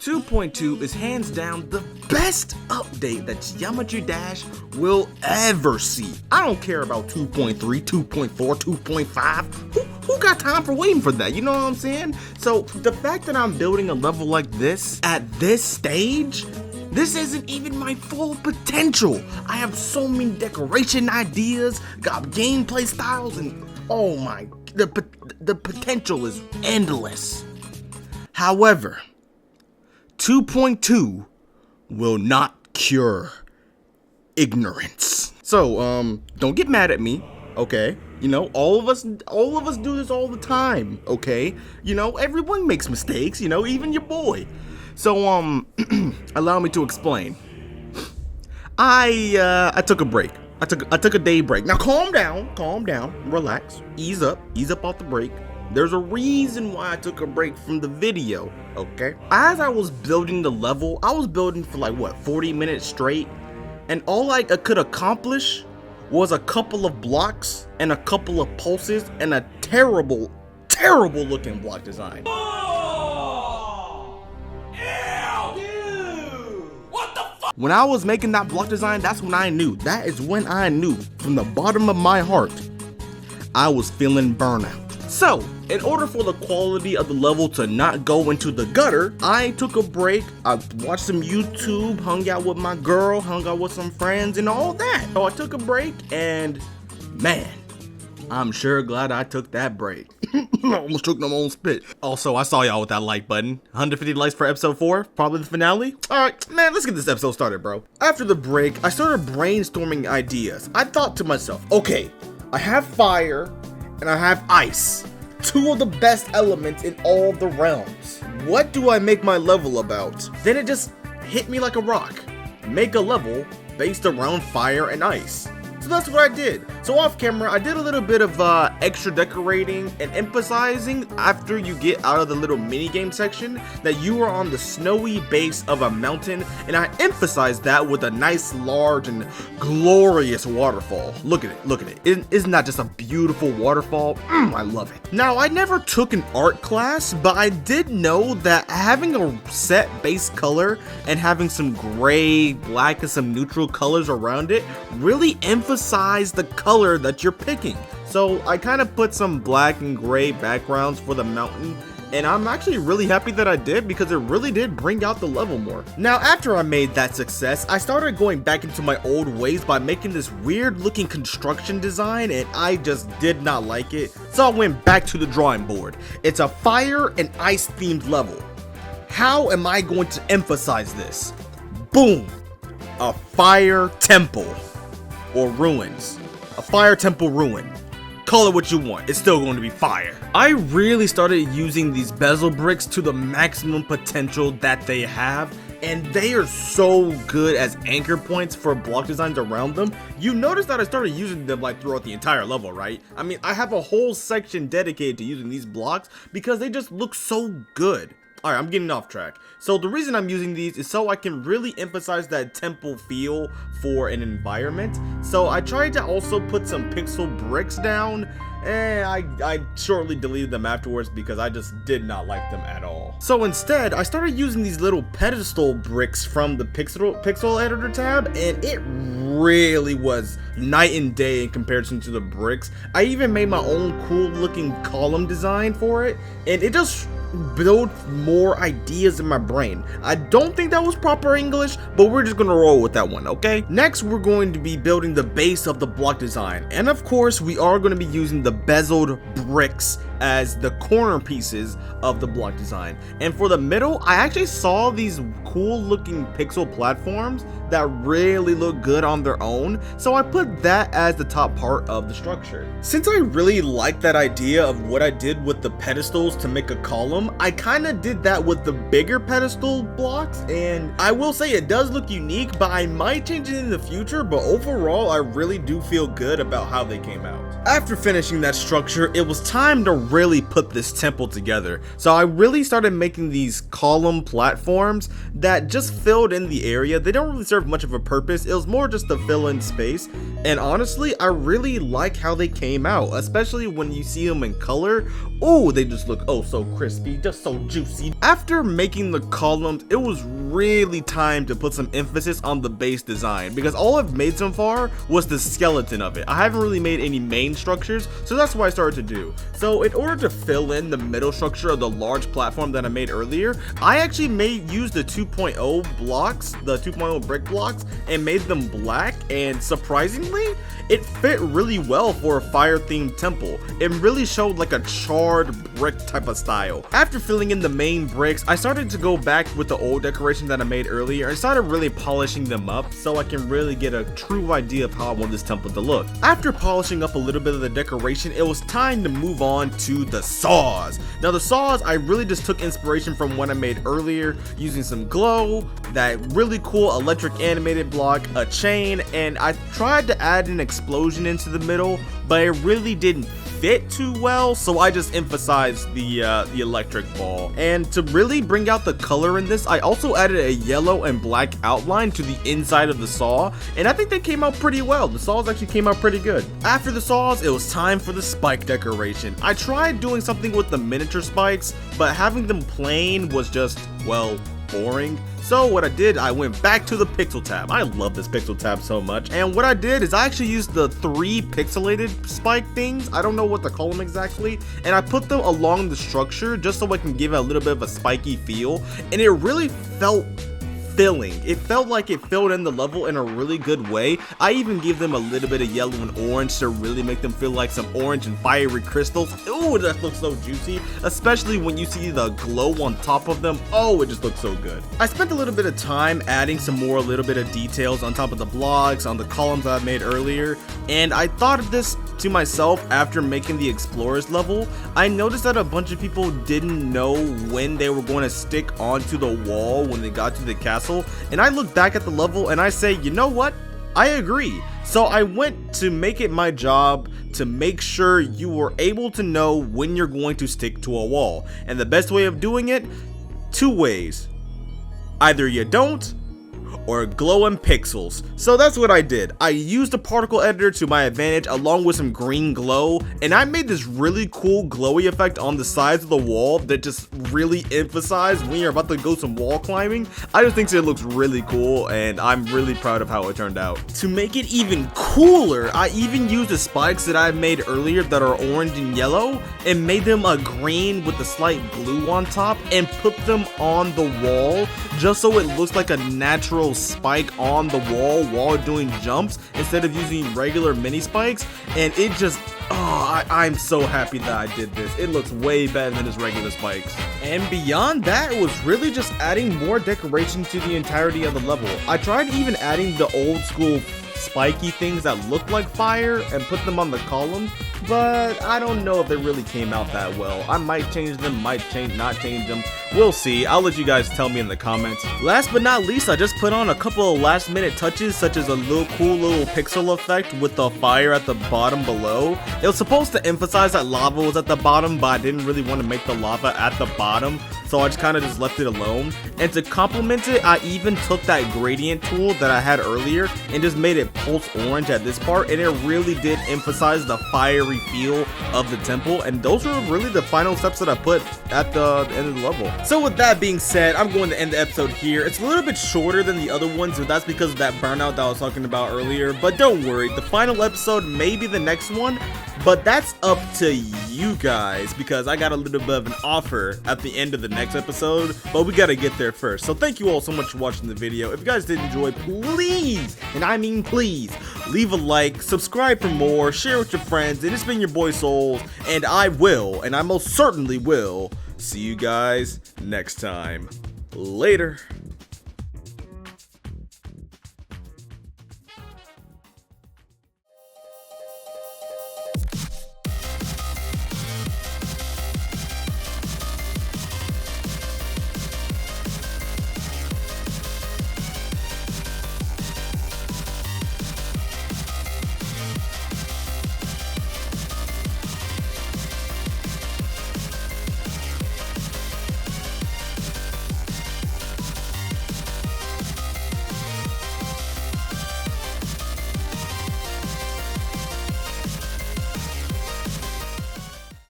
2.2 is hands down the best update that Geometry Dash will ever see. I don't care about 2.3, 2.4, 2.5. Who got time for waiting for that? You know what I'm saying? So the fact that I'm building a level like this at this stage, this isn't even my full potential. I have so many decoration ideas, got gameplay styles, and oh my, the potential is endless. However, 2.2 will not cure ignorance. So, don't get mad at me, okay? You know, all of us do this all the time, okay? You know, everyone makes mistakes, you know, even your boy. So, allow me to explain. I took a break. I took a day break. Now calm down, relax, ease up off the break. There's a reason why I took a break from the video, okay? As I was building the level, I was building for like, what, 40 minutes straight? And all I could accomplish was a couple of blocks and a couple of pulses and a terrible looking block design. Oh! Ew! Dude! What the fuck? When I was making that block design, that's when I knew. That is when I knew from the bottom of my heart, I was feeling burnout. So, in order for the quality of the level to not go into the gutter, I took a break, I watched some YouTube, hung out with my girl, hung out with some friends and all that. So I took a break and, man, I'm sure glad I took that break. I almost choked on my own spit. Also, I saw y'all with that like button. 150 likes for episode 4, probably the finale. Alright, man, let's get this episode started, bro. After the break, I started brainstorming ideas. I thought to myself, okay, I have fire, and I have ice, two of the best elements in all the realms. What do I make my level about? Then it just hit me like a rock. Make a level based around fire and ice. So that's what I did. So off camera, I did a little bit of extra decorating and emphasizing after you get out of the little mini game section that you are on the snowy base of a mountain, and I emphasized that with a nice, large, and glorious waterfall. Look at it. Isn't that just a beautiful waterfall? I love it. Now, I never took an art class, but I did know that having a set base color and having some gray, black, and some neutral colors around it really emphasize the color that you're picking. So I kind of put some black and gray backgrounds for the mountain, and I'm actually really happy that I did because it really did bring out the level more. Now, after I made that success, I started going back into my old ways by making this weird looking construction design, and I just did not like it. So I went back to the drawing board. It's a fire and ice themed level. How am I going to emphasize this? Boom! A fire temple. Or ruins. A fire temple ruin. Call it what you want, it's still going to be fire. I really started using these bezel bricks to the maximum potential that they have, and they are so good as anchor points for block designs around them. You notice that I started using them like throughout the entire level, right? I mean, I have a whole section dedicated to using these blocks because they just look so good. Alright, I'm getting off track. So the reason I'm using these is so I can really emphasize that temple feel for an environment. So I tried to also put some pixel bricks down, and I shortly deleted them afterwards because I just did not like them at all. So instead, I started using these little pedestal bricks from the pixel editor tab, and it really was night and day in comparison to the bricks. I even made my own cool looking column design for it, and it just build more ideas in my brain. I don't think that was proper English, but we're just gonna roll with that one, okay? Next, we're going to be building the base of the block design, and of course, we are going to be using the bezeled bricks as the corner pieces of the block design. And for the middle, I actually saw these cool looking pixel platforms that really look good on their own, so I put that as the top part of the structure. Since I really like that idea of what I did with the pedestals to make a column, I kind of did that with the bigger pedestal blocks, and I will say it does look unique, but I might change it in the future. But overall, I really do feel good about how they came out. After finishing that structure, it was time to really put this temple together. So I really started making these column platforms that just filled in the area. They don't really serve much of a purpose. It was more just to fill in space. And honestly, I really like how they came out, especially when you see them in color. Oh, they just look so crispy, just so juicy. After making the columns, it was really time to put some emphasis on the base design, because all I've made so far was the skeleton of it. I haven't really made any main structures, so that's what I started to do. So in order to fill in the middle structure of the large platform that I made earlier, I actually used the 2.0 blocks, the 2.0 brick blocks, and made them black, and surprisingly, it fit really well for a fire themed temple. It really showed like a charred brick type of style. After filling in the main bricks, I started to go back with the old decoration that I made earlier and started really polishing them up so I can really get a true idea of how I want this temple to look. After polishing up a little bit of the decoration, it was time to move on to the saws. Now the saws, I really just took inspiration from what I made earlier, using some glow, that really cool electric animated block, a chain, and I tried to add an explosion into the middle, but it really didn't fit too well, so I just emphasized the electric ball. And to really bring out the color in this, I also added a yellow and black outline to the inside of the saw, and I think they came out pretty well. The saws actually came out pretty good. After the saws, it was time for the spike decoration. I tried doing something with the miniature spikes, but having them plain was just, well, boring. So what I did, I went back to the pixel tab. I love this pixel tab so much. And what I did is I actually used the 3 pixelated spike things. I don't know what to call them exactly. And I put them along the structure just so I can give it a little bit of a spiky feel. And it really felt filling. It felt like it filled in the level in a really good way. I even gave them a little bit of yellow and orange to really make them feel like some orange and fiery crystals. Ooh, that looks so juicy, especially when you see the glow on top of them. Oh, it just looks so good. I spent a little bit of time adding some more little bit of details on top of the blocks, on the columns I made earlier, and I thought of this to myself after making the explorers level. I noticed that a bunch of people didn't know when they were going to stick onto the wall when they got to the castle, and I look back at the level and I say, you know what? I agree. So I went to make it my job to make sure you were able to know when you're going to stick to a wall. And the best way of doing it, 2 ways. Either you don't, or glowing pixels. So that's what I did. I used the particle editor to my advantage along with some green glow, and I made this really cool glowy effect on the sides of the wall that just really emphasized when you're about to go some wall climbing. I just think it looks really cool, and I'm really proud of how it turned out. To make it even cooler, I even used the spikes that I made earlier that are orange and yellow and made them a green with a slight blue on top and put them on the wall just so it looks like a natural spike on the wall while doing jumps instead of using regular mini spikes. And it just, I'm so happy that I did this. It looks way better than just regular spikes. And beyond that, it was really just adding more decoration to the entirety of the level. I tried even adding the old school spiky things that look like fire and put them on the column, but I don't know if they really came out that well. I might change them, not change them. We'll see. I'll let you guys tell me in the comments. Last but not least, I just put on a couple of last minute touches, such as a cool little pixel effect with the fire at the bottom below. It was supposed to emphasize that lava was at the bottom, but I didn't really want to make the lava at the bottom, so I just kind of just left it alone. And to complement it, I even took that gradient tool that I had earlier and just made it pulse orange at this part, and it really did emphasize the fiery feel of the temple. And those were really the final steps that I put at the end of the level. So with that being said, I'm going to end the episode here. It's a little bit shorter than the other ones, but that's because of that burnout that I was talking about earlier. But don't worry, the final episode may be the next one, but that's up to you guys, because I got a little bit of an offer at the end of the next episode, but we gotta get there first. So thank you all so much for watching the video. If you guys did enjoy, please, and I mean please, leave a like, subscribe for more, share with your friends, and it's been your boy Souls, and I most certainly will, see you guys next time. Later.